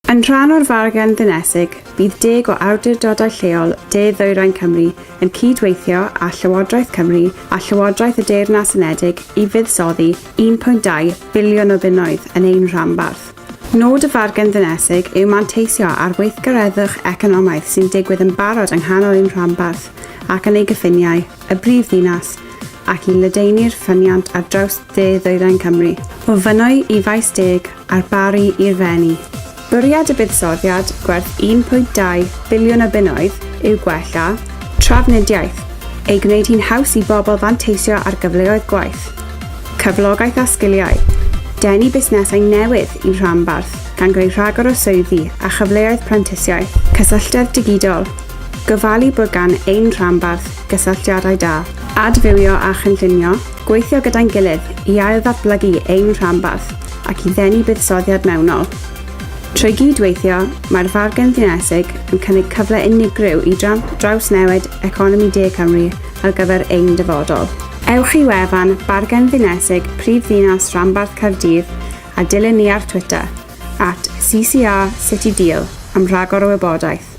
Yn rhan o'r fargen ddinesig, bydd 10 o awdurdodau lleol De-ddwyrain Cymru yn cydweithio â Llywodraeth Cymru a Llywodraeth y Deyrnas Unedig i fuddsoddi 1.2 biliwn o bunnoedd yn ein rhanbarth. Nod y fargen ddinesig yw manteisio ar weithgareddwch economaidd sy'n digwydd yn barod yng nghanol ein rhanbarth ac yn ei gyffiniau, y brif ddinas, ac i ledaenu'r ffyniant ar draws De-ddwyrain Cymru, o Fynwy i Faes Deg a'r Bari i'r Fenni. Bwriad y buddsoddiad gwerth 1.2 biliwn o bunnoedd yw gwella trafnidiaeth, ei gwneud hi'n haws i bobl fanteisio ar gyfleoedd gwaith, cyflogaeth a sgiliau, denu busnesau newydd i'r rhanbarth gan greu rhagor o swyddi a chyfleoedd prentisiaeth, cysylltedd digidol, gofalu bod gan ein rhanbarth gysylltiadau da, adfywio a chynllunio, gweithio gyda'n gilydd i ail-ddatblygu ein rhanbarth ac i ddenu buddsoddiad mewnol. Trwy gydweithio, mae'r fargen ddinesig yn cynnig cyfle unigryw i drawsnewid economi De Cymru ar gyfer ein dyfodol. Ewch i wefan Bargen Ddinesig Prif Ddinas Rhanbarth Caerdydd a dilyn ni ar Twitter @CCR City Deal am rhagor o wybodaeth.